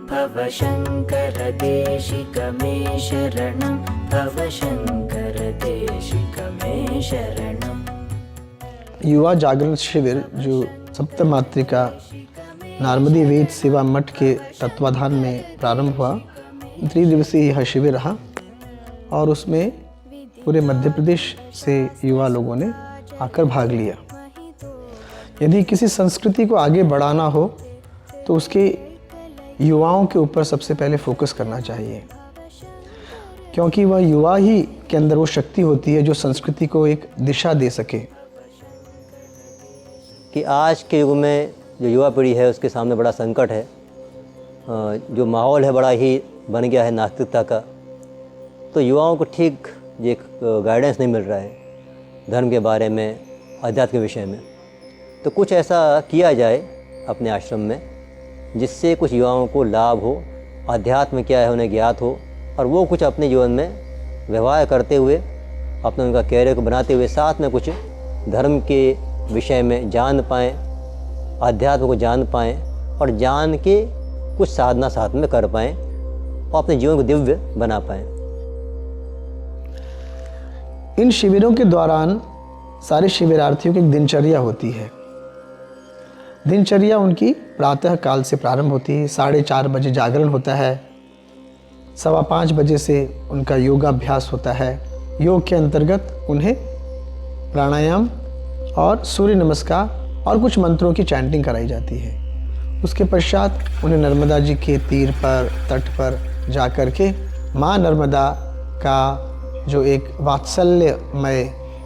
भवशङ्कर देशिक मे शरणं, भवशङ्कर देशिक मे शरणं। युवा जागरण शिविर जो सप्तमातृका नारमदी वेद सेवा मठ के तत्वाधान में प्रारंभ हुआ, 3 दिवसीय यह शिविर रहा और उसमें पूरे मध्य प्रदेश से युवा लोगों ने आकर भाग लिया। यदि किसी संस्कृति को आगे बढ़ाना हो तो उसके युवाओं के ऊपर सबसे पहले फोकस करना चाहिए, क्योंकि वह युवा ही के अंदर वो शक्ति होती है जो संस्कृति को एक दिशा दे सके। कि आज के युग में जो युवा पीढ़ी है उसके सामने बड़ा संकट है, जो माहौल है बड़ा ही बन गया है नास्तिकता का, तो युवाओं को ठीक एक गाइडेंस नहीं मिल रहा है धर्म के बारे में, अध्यात्म के विषय में। तो कुछ ऐसा किया जाए अपने आश्रम में जिससे कुछ युवाओं को लाभ हो, अध्यात्म क्या है उन्हें ज्ञात हो और वो कुछ अपने जीवन में व्यवहार करते हुए अपने उनका कैरियर को बनाते हुए साथ में कुछ धर्म के विषय में जान पाएँ, अध्यात्म को जान पाएँ और जान के कुछ साधना साथ में कर पाएँ और अपने जीवन को दिव्य बना पाएँ। इन शिविरों के दौरान सारे शिविरार्थियों की एक दिनचर्या होती है। दिनचर्या उनकी प्रातः काल से प्रारंभ होती है, 4:30 बजे जागरण होता है, 5:15 बजे से उनका योगाभ्यास होता है। योग के अंतर्गत उन्हें प्राणायाम और सूर्य नमस्कार और कुछ मंत्रों की चैंटिंग कराई जाती है। उसके पश्चात उन्हें नर्मदा जी के तीर पर, तट पर जा कर के माँ नर्मदा का जो एक वात्सल्यमय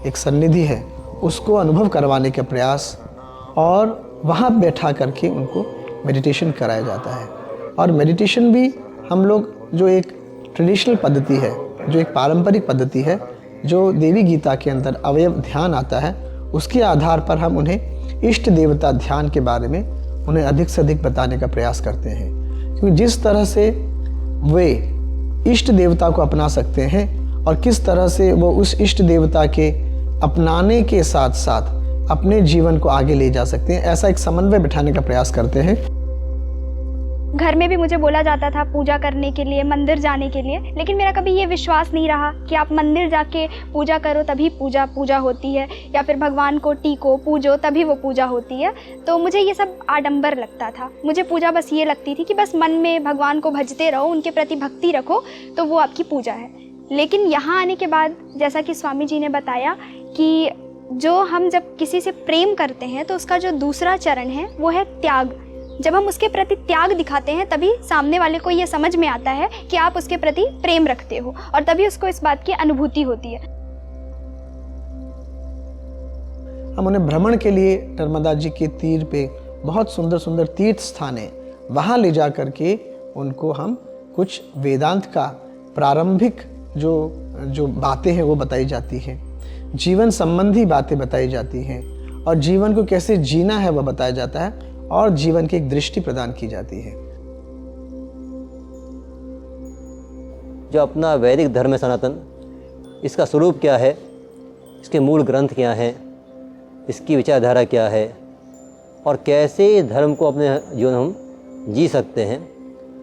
एक सन्निधि है उसको अनुभव करवाने का प्रयास और वहाँ बैठा करके उनको मेडिटेशन कराया जाता है। और मेडिटेशन भी हम लोग जो एक ट्रेडिशनल पद्धति है, जो एक पारंपरिक पद्धति है, जो देवी गीता के अंदर अवयव ध्यान आता है, उसके आधार पर हम उन्हें इष्ट देवता ध्यान के बारे में उन्हें अधिक से अधिक बताने का प्रयास करते हैं। क्योंकि जिस तरह से वे इष्ट देवता को अपना सकते हैं और किस तरह से वो उस इष्ट देवता के अपनाने के साथ साथ अपने जीवन को आगे ले जा सकते हैं, ऐसा एक समन्वय बिठाने का प्रयास करते हैं। घर में भी मुझे बोला जाता था पूजा करने के लिए, मंदिर जाने के लिए, लेकिन मेरा कभी ये विश्वास नहीं रहा कि आप मंदिर जाके पूजा करो तभी पूजा होती है, या फिर भगवान को टीको पूजो तभी वो पूजा होती है। तो मुझे ये सब आडंबर लगता था। मुझे पूजा बस ये लगती थी कि बस मन में भगवान को भजते रहो, उनके प्रति भक्ति रखो तो वो आपकी पूजा है। लेकिन यहाँ आने के बाद जैसा कि स्वामी जी ने बताया कि जो हम जब किसी से प्रेम करते हैं तो उसका जो दूसरा चरण है वो है त्याग। जब हम उसके प्रति त्याग दिखाते हैं तभी सामने वाले को ये समझ में आता है कि आप उसके प्रति प्रेम रखते हो और तभी उसको इस बात की अनुभूति होती है। हम उन्हें भ्रमण के लिए नर्मदा जी के तीर पे बहुत सुंदर सुंदर तीर्थ स्थान है, वहाँ ले जा करके उनको हम कुछ वेदांत का प्रारंभिक जो बातें हैं वो बताई जाती हैं, जीवन संबंधी बातें बताई जाती हैं और जीवन को कैसे जीना है वह बताया जाता है और जीवन की एक दृष्टि प्रदान की जाती है। जो अपना वैदिक धर्म है सनातन, इसका स्वरूप क्या है, इसके मूल ग्रंथ क्या हैं, इसकी विचारधारा क्या है और कैसे इस धर्म को अपने जीवन हम जी सकते हैं,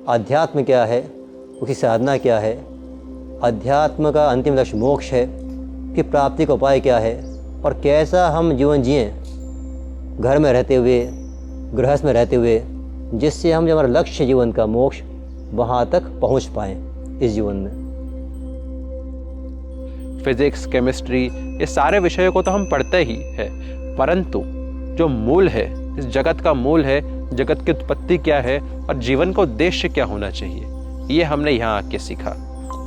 अध्यात्म क्या है, उसकी साधना क्या है, अध्यात्म का अंतिम लक्ष्य मोक्ष है कि प्राप्ति का उपाय क्या है और कैसा हम जीवन जिएं घर में रहते हुए, गृहस्थ में रहते हुए, जिससे हम जो हमारा लक्ष्य जीवन का मोक्ष वहाँ तक पहुँच पाएँ इस जीवन में। फिजिक्स, केमिस्ट्री, ये सारे विषयों को तो हम पढ़ते ही है, परंतु जो मूल है, इस जगत का मूल है, जगत की उत्पत्ति क्या है और जीवन का उद्देश्य क्या होना चाहिए, ये हमने यहाँ आके सीखा।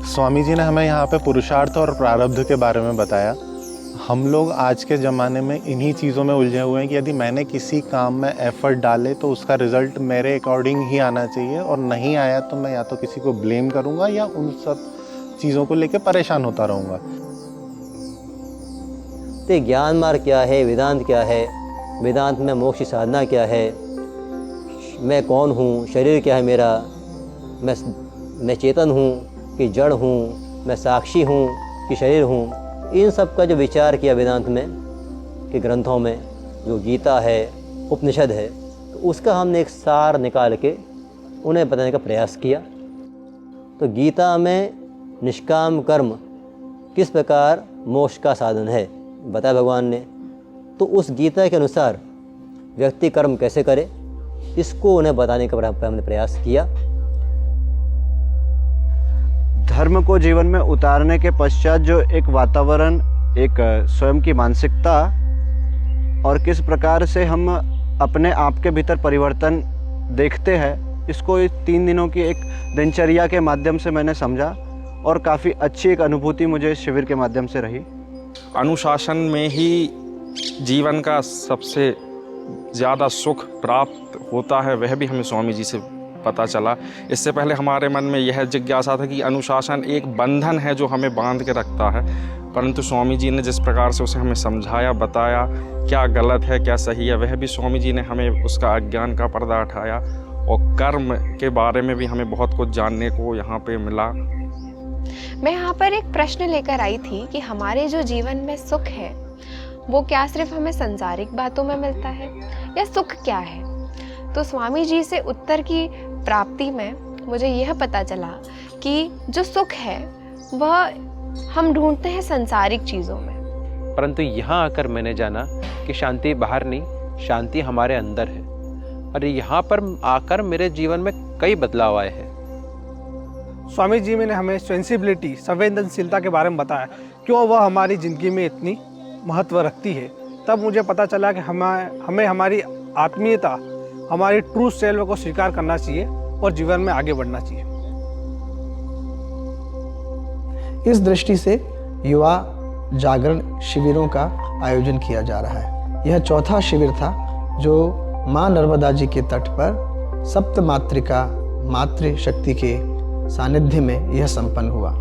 स्वामी जी ने हमें यहाँ पे पुरुषार्थ और प्रारब्ध के बारे में बताया। हम लोग आज के ज़माने में इन्हीं चीज़ों में उलझे हुए हैं कि यदि मैंने किसी काम में एफर्ट डाले तो उसका रिज़ल्ट मेरे अकॉर्डिंग ही आना चाहिए और नहीं आया तो मैं या तो किसी को ब्लेम करूँगा या उन सब चीज़ों को लेकर परेशान होता रहूँगा। तो ज्ञान मार्ग क्या है, वेदांत क्या है, वेदांत में मोक्ष की साधना क्या है, मैं कौन हूँ, शरीर क्या है मेरा, मैं चेतन हूँ कि जड़ हूँ, मैं साक्षी हूँ कि शरीर हूँ, इन सब का जो विचार किया वेदांत में के ग्रंथों में, जो गीता है, उपनिषद है, तो उसका हमने एक सार निकाल के उन्हें बताने का प्रयास किया। तो गीता में निष्काम कर्म किस प्रकार मोक्ष का साधन है बताया भगवान ने। तो उस गीता के अनुसार व्यक्ति कर्म कैसे करे, इसको उन्हें बताने का हमने प्रयास किया। धर्म को जीवन में उतारने के पश्चात जो एक वातावरण, एक स्वयं की मानसिकता और किस प्रकार से हम अपने आप के भीतर परिवर्तन देखते हैं, इसको इस 3 दिनों की एक दिनचर्या के माध्यम से मैंने समझा और काफ़ी अच्छी एक अनुभूति मुझे शिविर के माध्यम से रही। अनुशासन में ही जीवन का सबसे ज़्यादा सुख प्राप्त होता है, वह भी हमें स्वामी जी से पता चला। इससे पहले हमारे मन में यह जिज्ञासा था कि अनुशासन एक बंधन है जो हमें बांध के रखता है, परंतु स्वामी जी ने जिस प्रकार से उसे हमें समझाया, बताया क्या गलत है क्या सही है, वह भी स्वामी जी ने हमें उसका अज्ञान का पर्दा उठाया और कर्म के बारे में भी हमें बहुत कुछ जानने को यहाँ पे मिला। मैं यहाँ पर एक प्रश्न लेकर आई थी कि हमारे जो जीवन में सुख है वो क्या सिर्फ हमें संसारिक बातों में मिलता है या सुख क्या है। तो स्वामी जी से उत्तर की प्राप्ति में मुझे यह पता चला कि जो सुख है वह हम ढूंढते हैं संसारिक चीज़ों में, परंतु यहाँ आकर मैंने जाना कि शांति बाहर नहीं, शांति हमारे अंदर है। और यहाँ पर आकर मेरे जीवन में कई बदलाव आए हैं। स्वामी जी ने हमें सेंसिबिलिटी, संवेदनशीलता के बारे में बताया, क्यों वह हमारी ज़िंदगी में इतनी महत्व रखती है। तब मुझे पता चला कि हमें हमारी आत्मीयता, हमारी ट्रू सेल्फ को स्वीकार करना चाहिए और जीवन में आगे बढ़ना चाहिए। इस दृष्टि से युवा जागरण शिविरों का आयोजन किया जा रहा है। यह चौथा शिविर था जो माँ नर्मदा जी के तट पर सप्त मातृका मातृ शक्ति के सानिध्य में यह संपन्न हुआ।